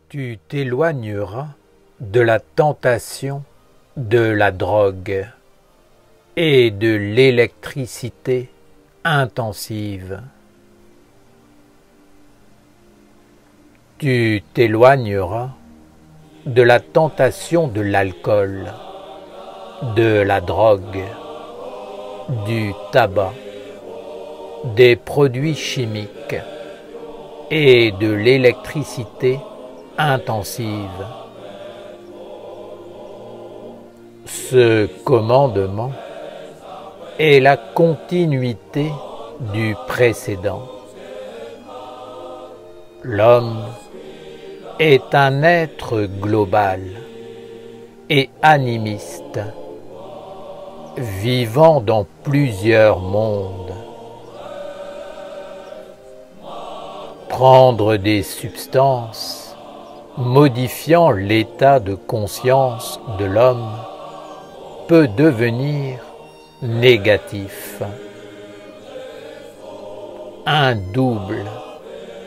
Tu t'éloigneras de la tentation de la drogue et de l'électricité intensive. Tu t'éloigneras de la tentation de l'alcool, de la drogue, du tabac, des produits chimiques et de l'électricité intensive. Ce commandement est la continuité du précédent. L'homme est un être global et animiste, vivant dans plusieurs mondes. Prendre des substances modifiant l'état de conscience de l'homme peut devenir négatif. Un double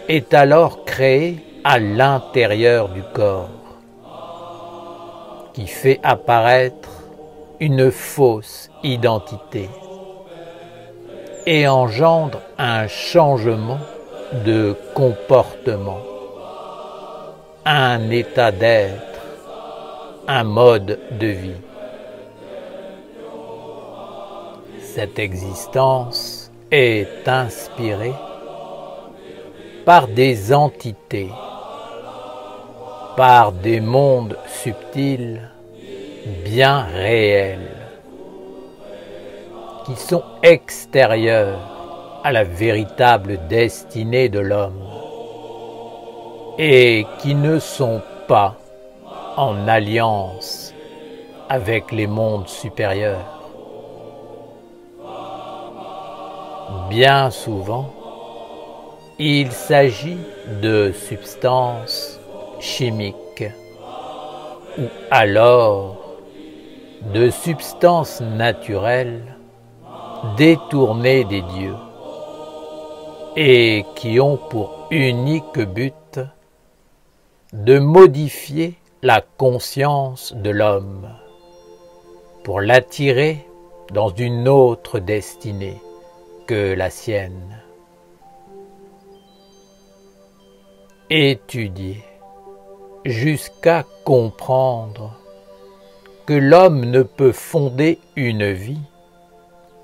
est alors créé à l'intérieur du corps, qui fait apparaître une fausse identité et engendre un changement de comportement, un état d'être, un mode de vie. Cette existence est inspirée par des entités, par des mondes subtils bien réels, qui sont extérieurs à la véritable destinée de l'homme et qui ne sont pas en alliance avec les mondes supérieurs. Bien souvent, il s'agit de substances chimiques ou alors de substances naturelles détournées des dieux et qui ont pour unique but de modifier la conscience de l'homme pour l'attirer dans une autre destinée que la sienne. Étudier jusqu'à comprendre que l'homme ne peut fonder une vie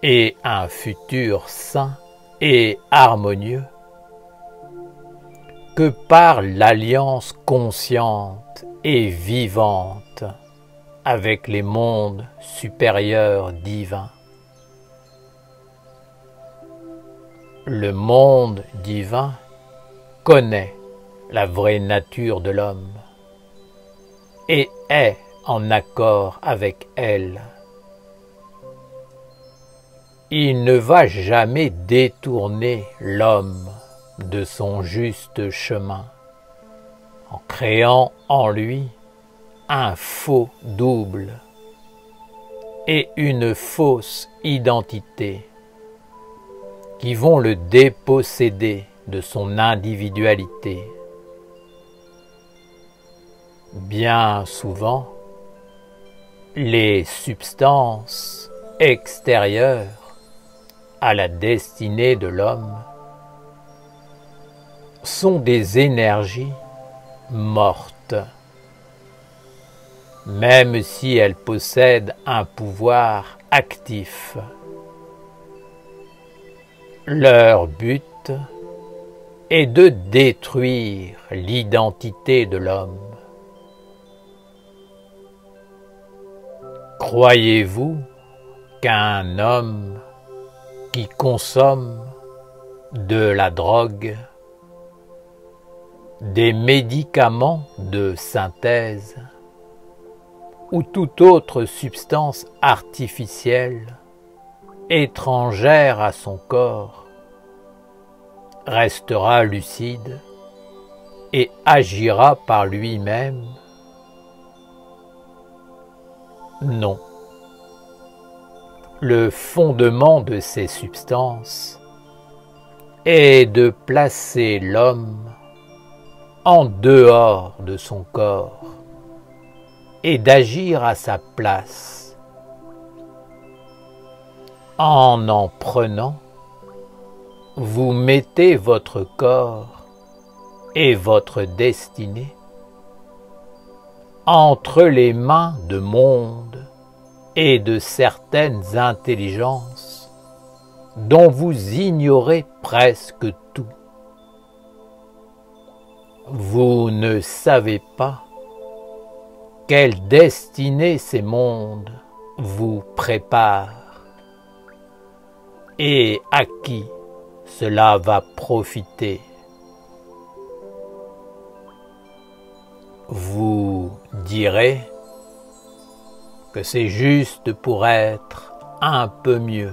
et un futur sain et harmonieux que par l'alliance consciente et vivante avec les mondes supérieurs divins. Le monde divin connaît la vraie nature de l'homme et est en accord avec elle. Il ne va jamais détourner l'homme de son juste chemin en créant en lui un faux double et une fausse identité qui vont le déposséder de son individualité. Bien souvent, les substances extérieures à la destinée de l'homme sont des énergies mortes, même si elles possèdent un pouvoir actif. Leur but est de détruire l'identité de l'homme. Croyez-vous qu'un homme qui consomme de la drogue, des médicaments de synthèse ou toute autre substance artificielle étrangère à son corps restera lucide et agira par lui-même? Non. Le fondement de ces substances est de placer l'homme en dehors de son corps et d'agir à sa place. En prenant, vous mettez votre corps et votre destinée entre les mains de mondes et de certaines intelligences dont vous ignorez presque tout. Vous ne savez pas quelle destinée ces mondes vous préparent et à qui cela va profiter. Vous direz que c'est juste pour être un peu mieux,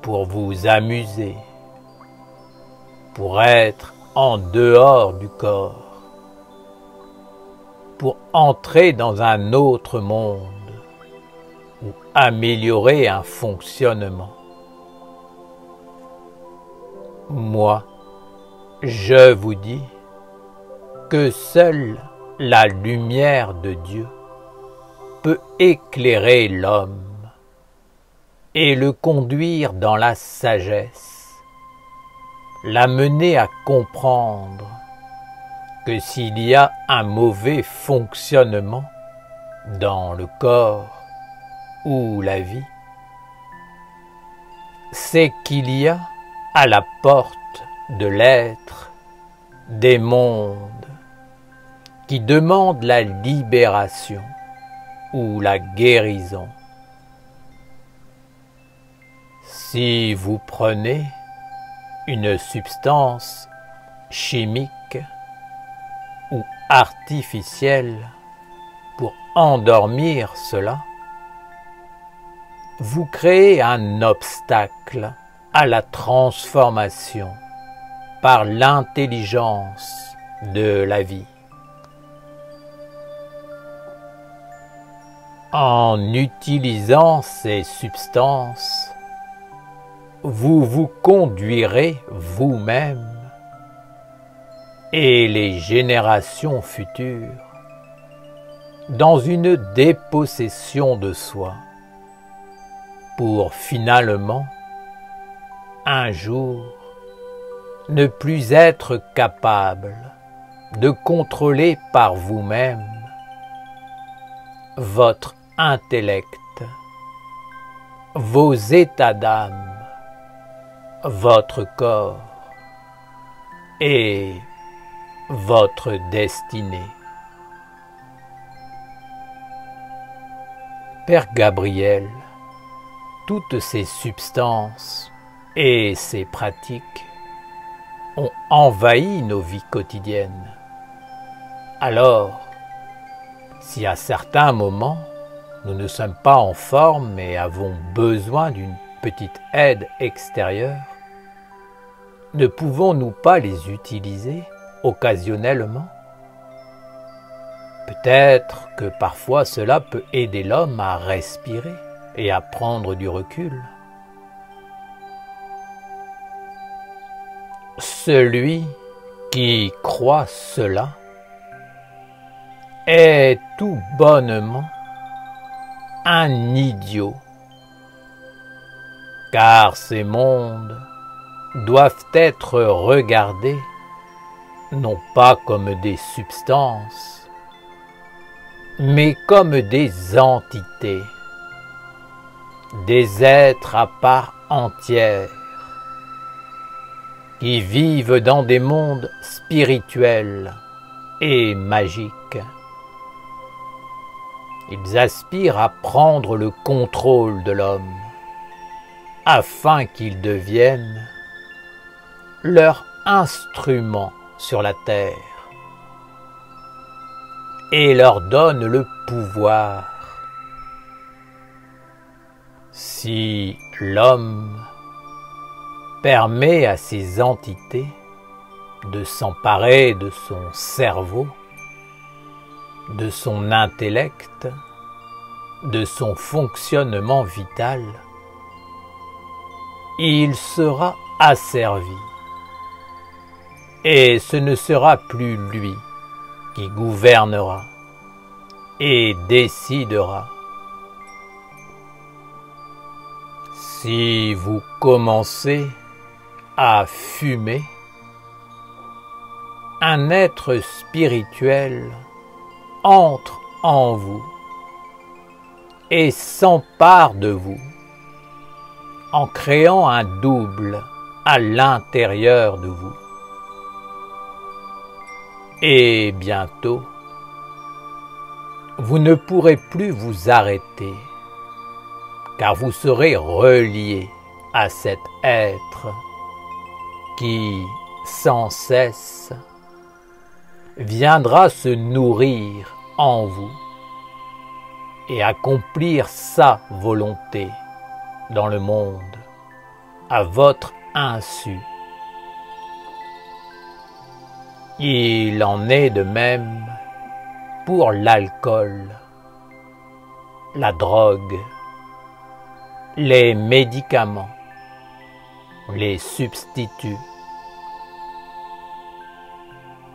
pour vous amuser, pour être en dehors du corps, pour entrer dans un autre monde ou améliorer un fonctionnement. Moi, je vous dis que seule la lumière de Dieu peut éclairer l'homme et le conduire dans la sagesse, l'amener à comprendre que s'il y a un mauvais fonctionnement dans le corps ou la vie, c'est qu'il y a à la porte de l'être des mondes qui demandent la libération ou la guérison. Si vous prenez une substance chimique ou artificielle pour endormir cela, vous créez un obstacle à la transformation par l'intelligence de la vie. En utilisant ces substances, vous vous conduirez vous-même et les générations futures dans une dépossession de soi pour finalement, un jour, ne plus être capable de contrôler par vous-même votre intellect, vos états d'âme, votre corps et votre destinée. Père Gabriel, toutes ces substances et ces pratiques ont envahi nos vies quotidiennes. Alors, si à certains moments, nous ne sommes pas en forme et avons besoin d'une petite aide extérieure, ne pouvons-nous pas les utiliser occasionnellement? Peut-être que parfois cela peut aider l'homme à respirer et à prendre du recul. Celui qui croit cela est tout bonnement un idiot, car ces mondes doivent être regardés non pas comme des substances, mais comme des entités, des êtres à part entière, qui vivent dans des mondes spirituels et magiques. Ils aspirent à prendre le contrôle de l'homme, afin qu'il devienne leur instrument sur la terre et leur donne le pouvoir. Si l'homme permet à ces entités de s'emparer de son cerveau, de son intellect, de son fonctionnement vital, il sera asservi. et ce ne sera plus lui qui gouvernera et décidera. Si vous commencez à fumer, un être spirituel entre en vous et s'empare de vous en créant un double à l'intérieur de vous. Et bientôt, vous ne pourrez plus vous arrêter, car vous serez relié à cet être qui, sans cesse, viendra se nourrir en vous et accomplir sa volonté dans le monde à votre insu. Il en est de même pour l'alcool, la drogue, les médicaments, les substituts.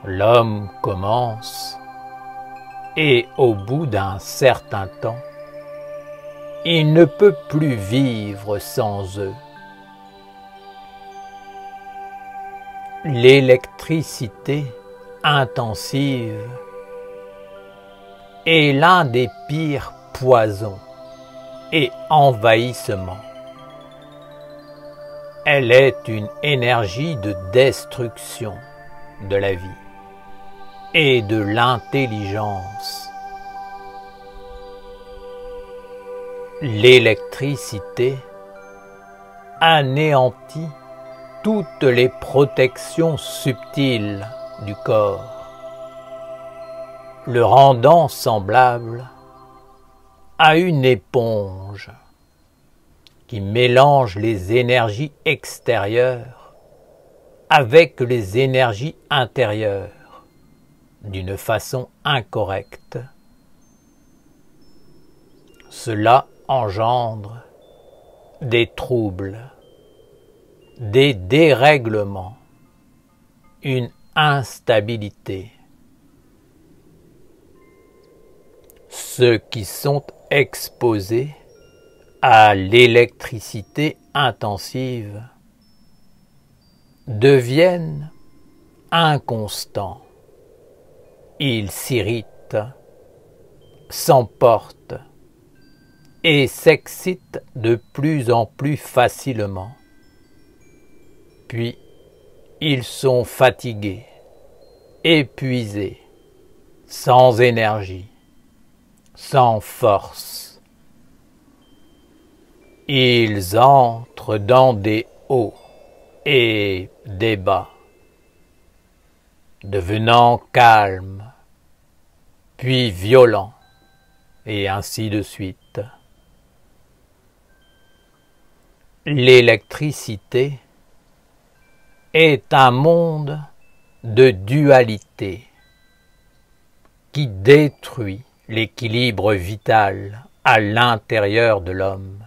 L'homme commence et au bout d'un certain temps, il ne peut plus vivre sans eux. L'électricité intensive est l'un des pires poisons et envahissements. Elle est une énergie de destruction de la vie et de l'intelligence. L'électricité anéantit toutes les protections subtiles du corps, le rendant semblable à une éponge qui mélange les énergies extérieures avec les énergies intérieures d'une façon incorrecte. Cela engendre des troubles, des dérèglements, une instabilité. Ceux qui sont exposés à l'électricité intensive deviennent inconstants. Ils s'irritent, s'emportent et s'excitent de plus en plus facilement. Puis, ils sont fatigués, épuisés, sans énergie, sans force. Ils entrent dans des hauts et des bas, devenant calmes, puis violents, et ainsi de suite. L'électricité est un monde de dualité qui détruit l'équilibre vital à l'intérieur de l'homme.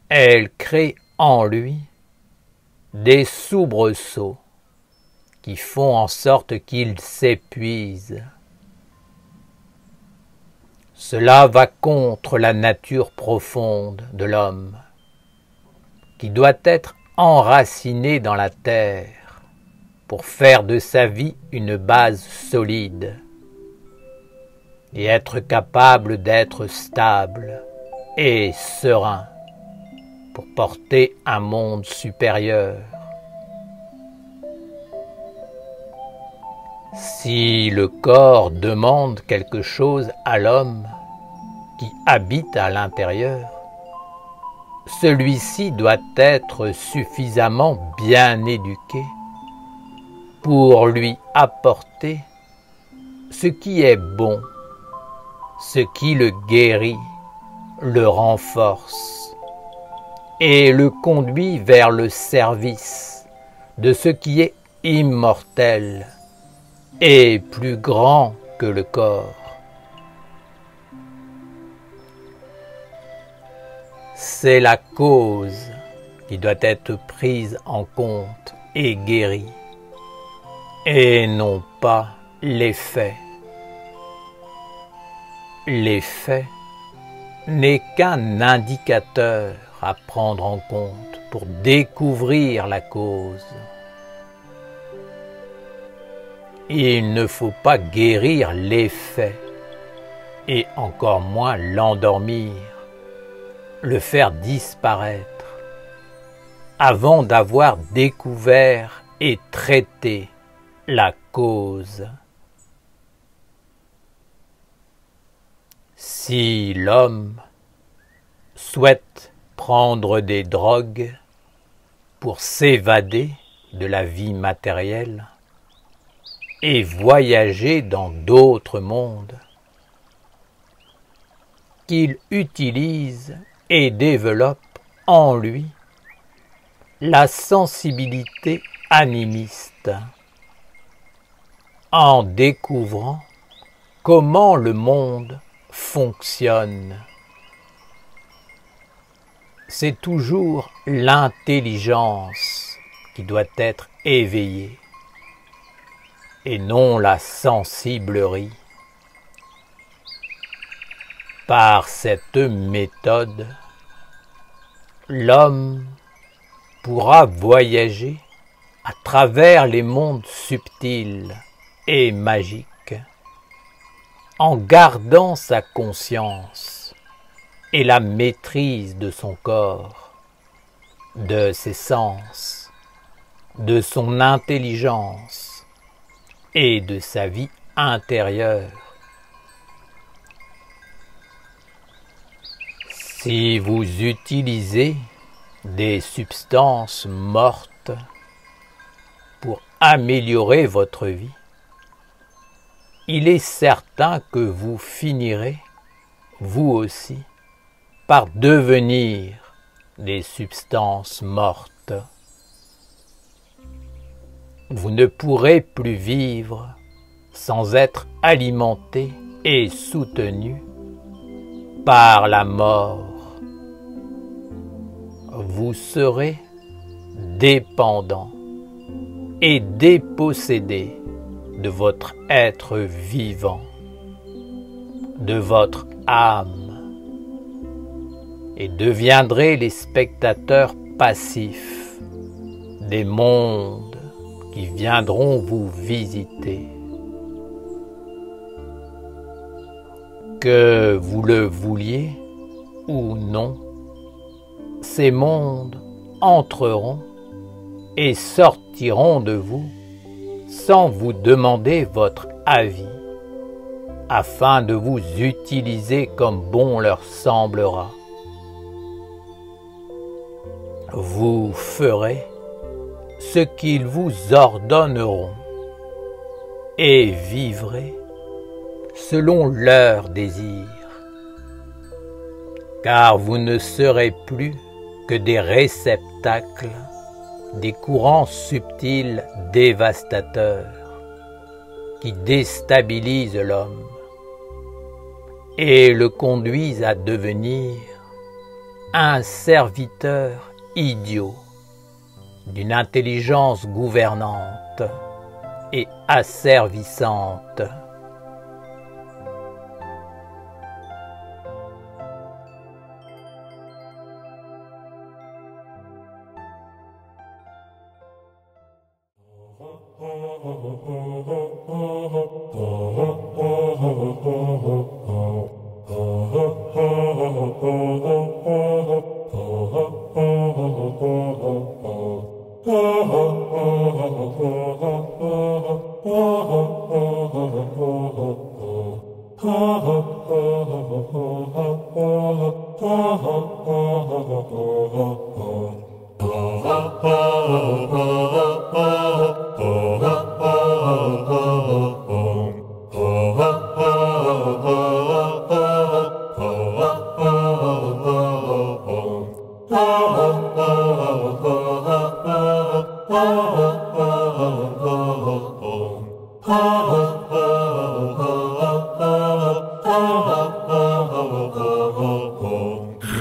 Elle crée en lui des soubresauts qui font en sorte qu'il s'épuise. Cela va contre la nature profonde de l'homme, qui doit être enraciné dans la terre pour faire de sa vie une base solide et être capable d'être stable et serein pour porter un monde supérieur. Si le corps demande quelque chose à l'homme qui habite à l'intérieur, celui-ci doit être suffisamment bien éduqué pour lui apporter ce qui est bon, ce qui le guérit, le renforce et le conduit vers le service de ce qui est immortel et plus grand que le corps. C'est la cause qui doit être prise en compte et guérit, et non pas l'effet. L'effet n'est qu'un indicateur à prendre en compte pour découvrir la cause. Il ne faut pas guérir l'effet, et encore moins l'endormir, le faire disparaître, avant d'avoir découvert et traité la cause. Si l'homme souhaite prendre des drogues pour s'évader de la vie matérielle et voyager dans d'autres mondes, qu'il utilise et développe en lui la sensibilité animiste, en découvrant comment le monde fonctionne. C'est toujours l'intelligence qui doit être éveillée, et non la sensiblerie. Par cette méthode, l'homme pourra voyager à travers les mondes subtils et magiques, en gardant sa conscience et la maîtrise de son corps, de ses sens, de son intelligence et de sa vie intérieure. Si vous utilisez des substances mortes pour améliorer votre vie, il est certain que vous finirez, vous aussi, par devenir des substances mortes. Vous ne pourrez plus vivre sans être alimenté et soutenu par la mort. Vous serez dépendant et dépossédé de votre être vivant, de votre âme, et deviendrez les spectateurs passifs des mondes qui viendront vous visiter. Que vous le vouliez ou non, ces mondes entreront et sortiront de vous sans vous demander votre avis, afin de vous utiliser comme bon leur semblera. Vous ferez ce qu'ils vous ordonneront et vivrez selon leurs désirs, car vous ne serez plus que des réceptacles des courants subtils dévastateurs qui déstabilisent l'homme et le conduisent à devenir un serviteur idiot d'une intelligence gouvernante et asservissante.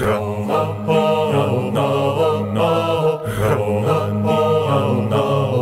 No, no, no, no, no, no.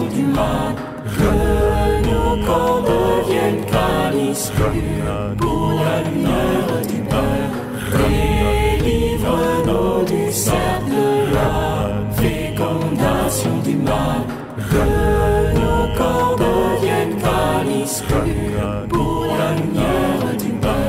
du mal. Que nos corps deviennent calices pour la lumière du Père. Délivre-nous du cercle de la fécondation du mal. Que nos corps deviennent calices pour la lumière du Père.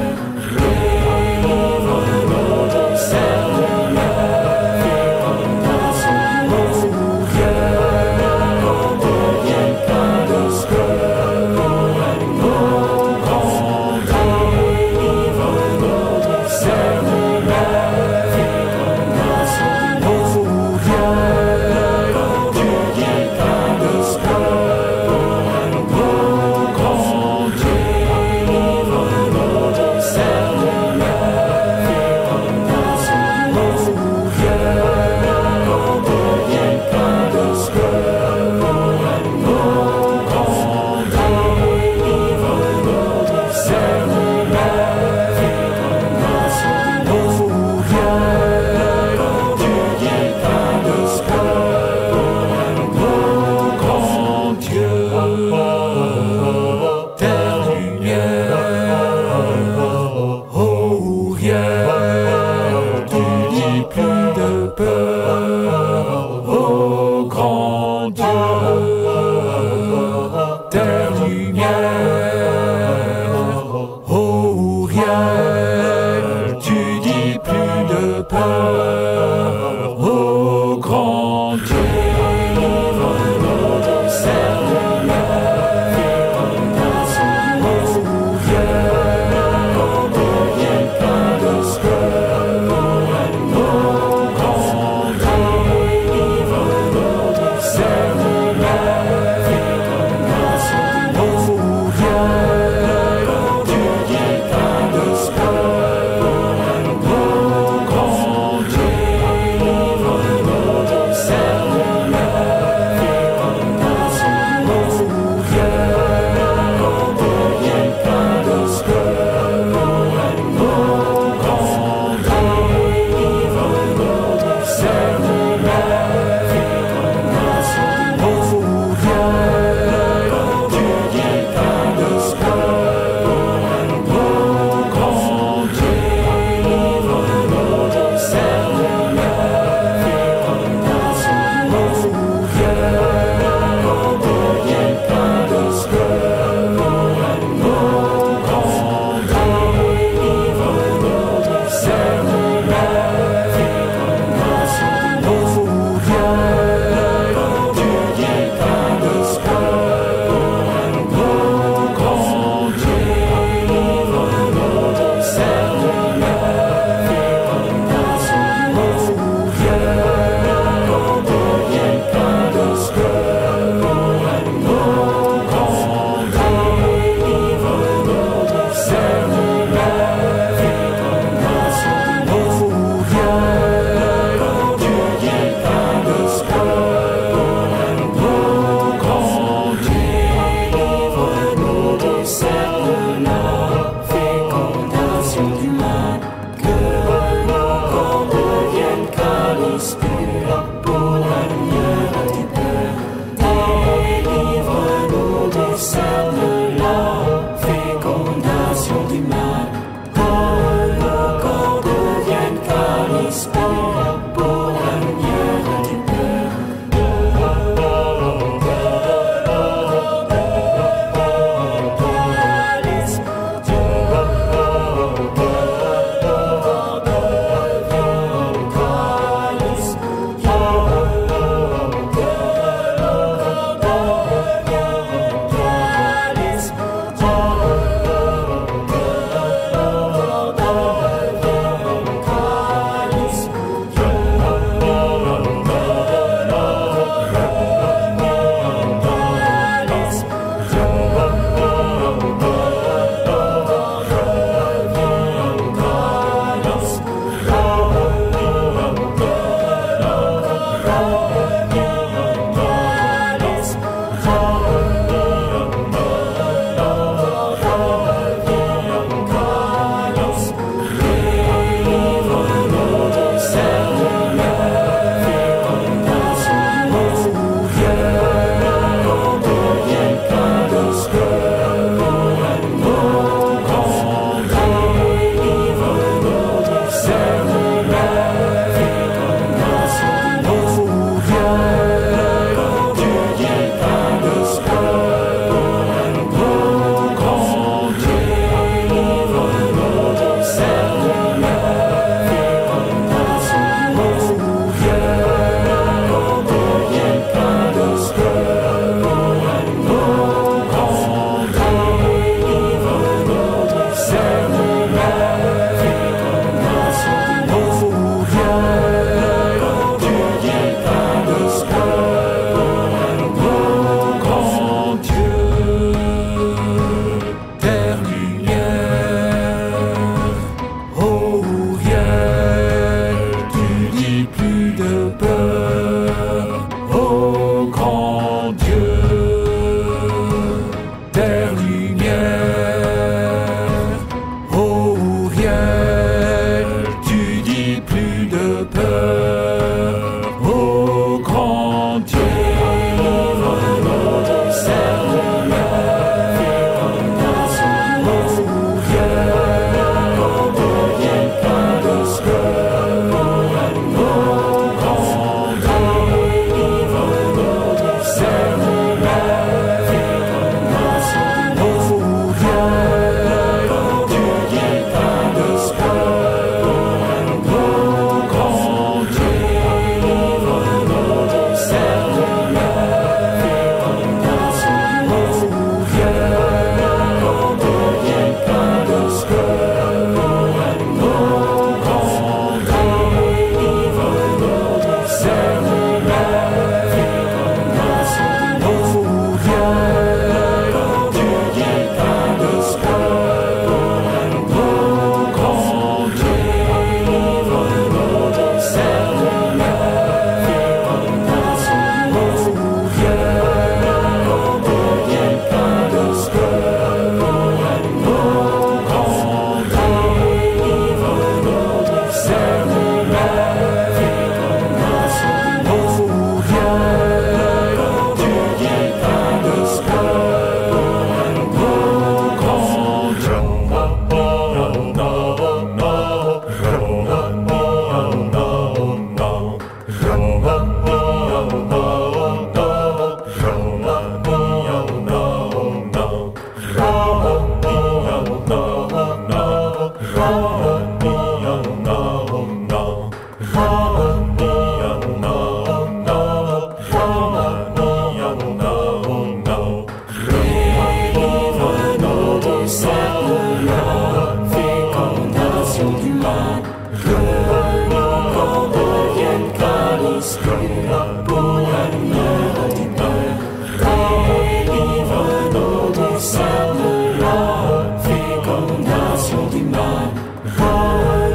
discernement, fécondation du mal,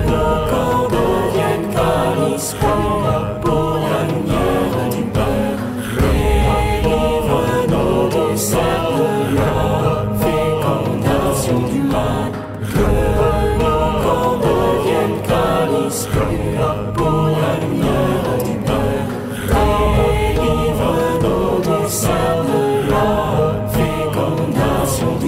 nos corps deviennent calices pour la lumière du Père. Délivre-nous du discernement, fécondation du mal, que nos corps deviennent calices pour la lumière du Père. Délivre-nous du discernement, fécondation du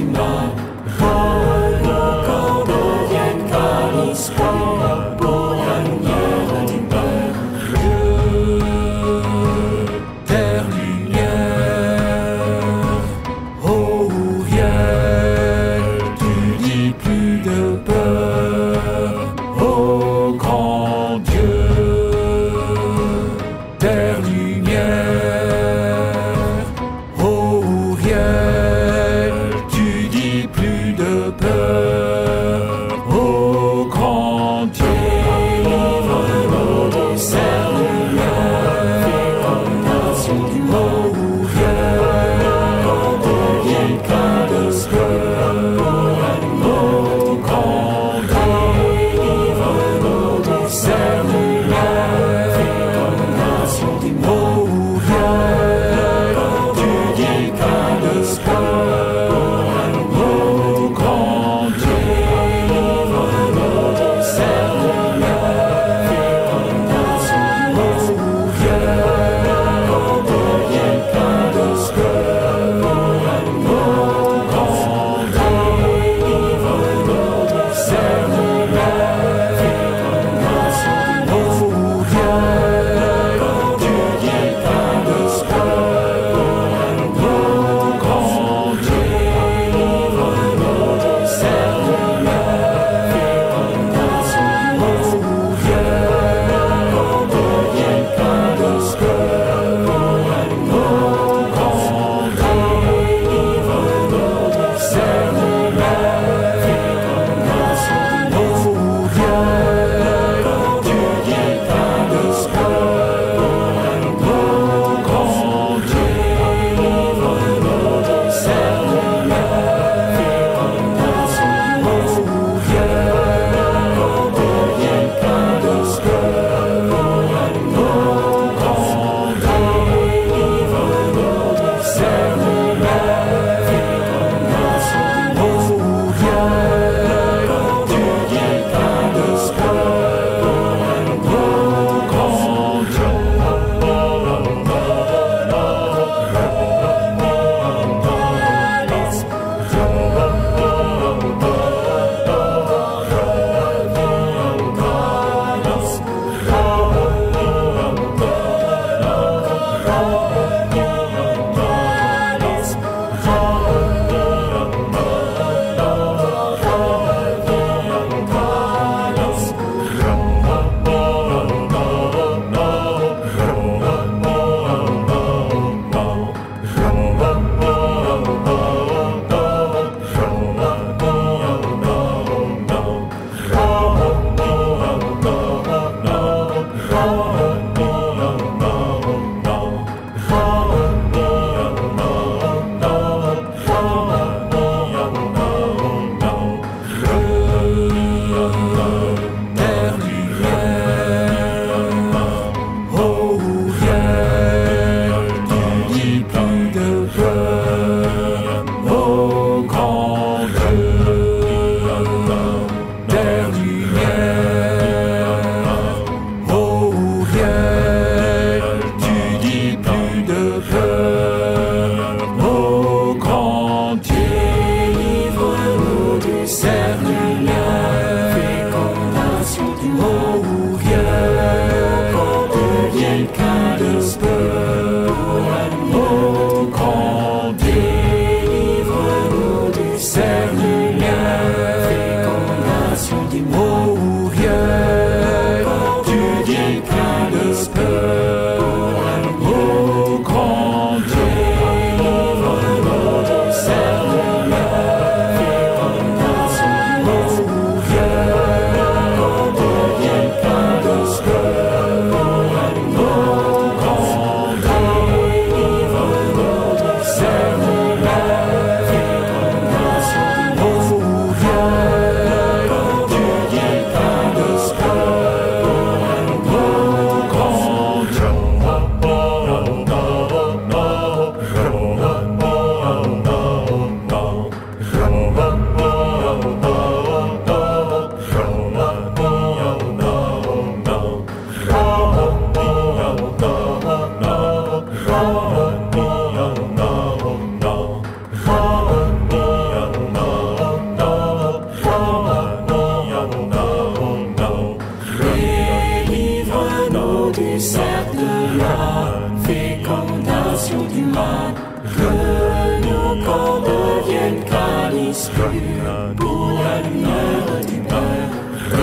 pour l'avenir du peuple.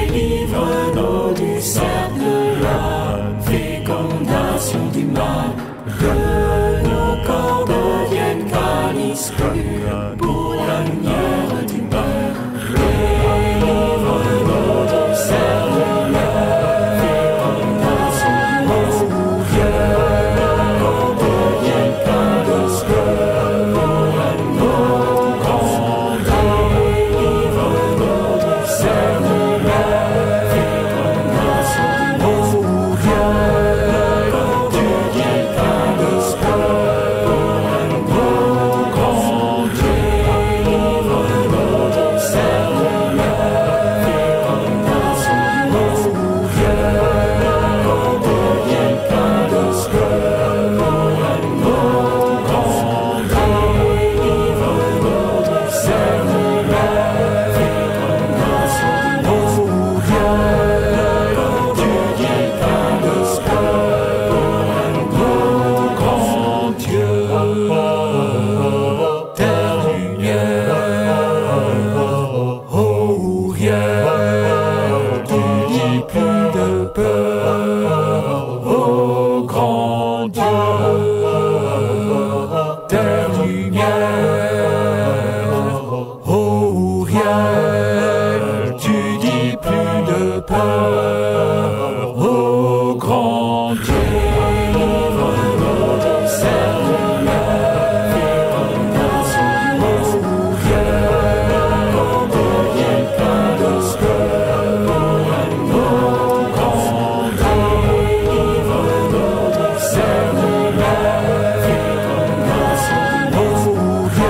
Délivre-nous du cercle de la fécondation du mal, que nos corps deviennent calices purs pour l'avenir du peuple. Délivre-nous du cercle de la fécondation du mal, que nos corps deviennent calices purs pour l'avenir du peuple. Délivre-nous du cercle de la fécondation du mal,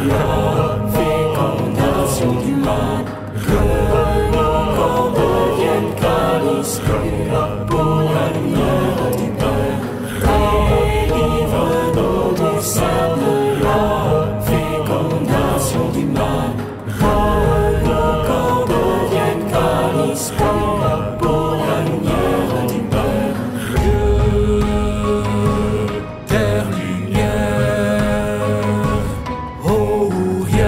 l'homme, fécondation du monde, que qu'on devienne calice pour la lumière du Père. Délivre-nous du sein de l'homme, fécondation du monde, que qu'on devienne calice pour la lumière du Père. Terre lumière, oh yeah.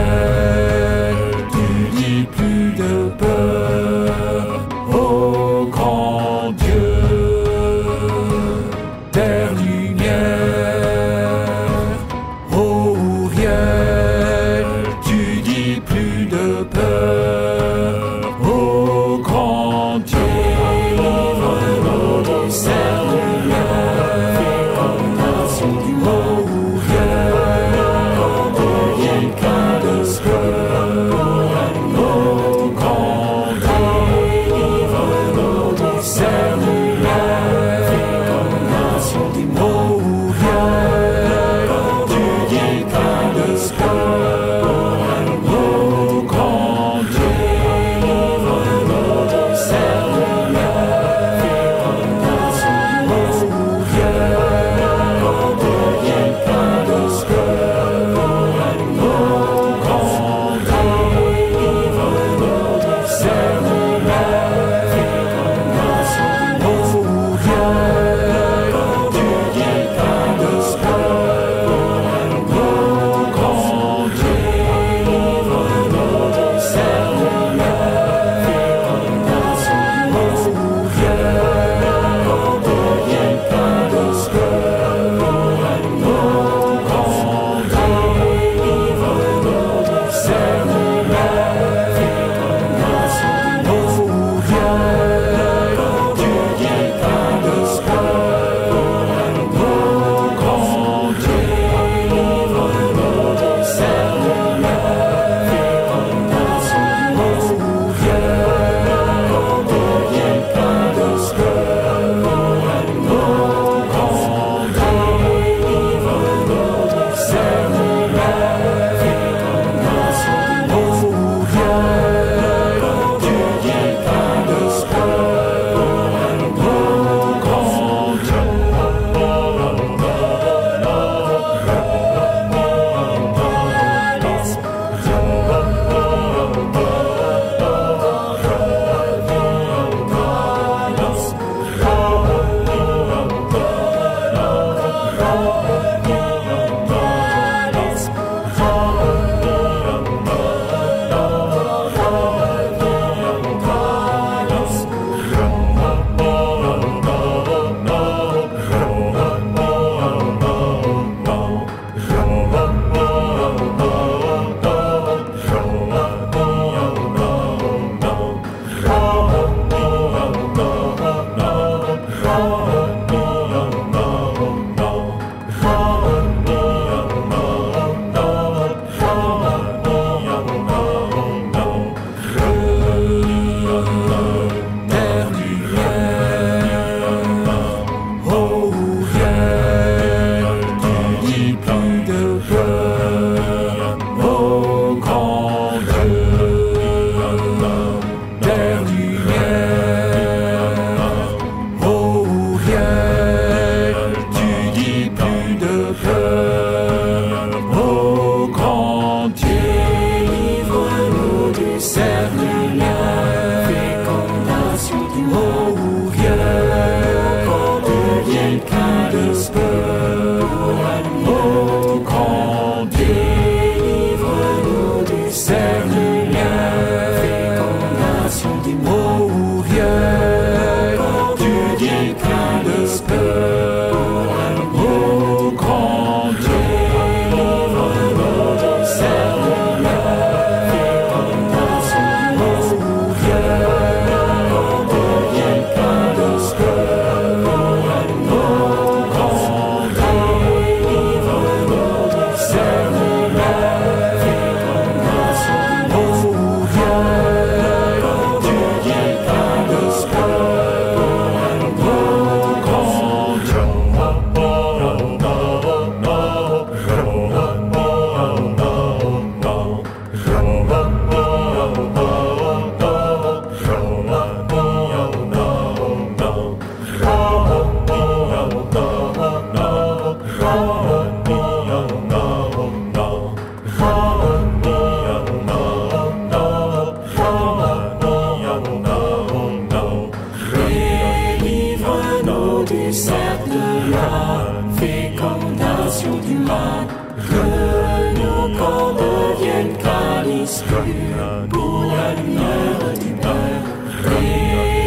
canis crus, pour la lumière du Père,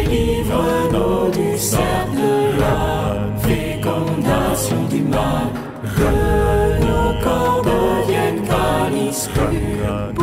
délivre-nous du cercle de la fécondation du mal, que nos corps deviennent canis crus.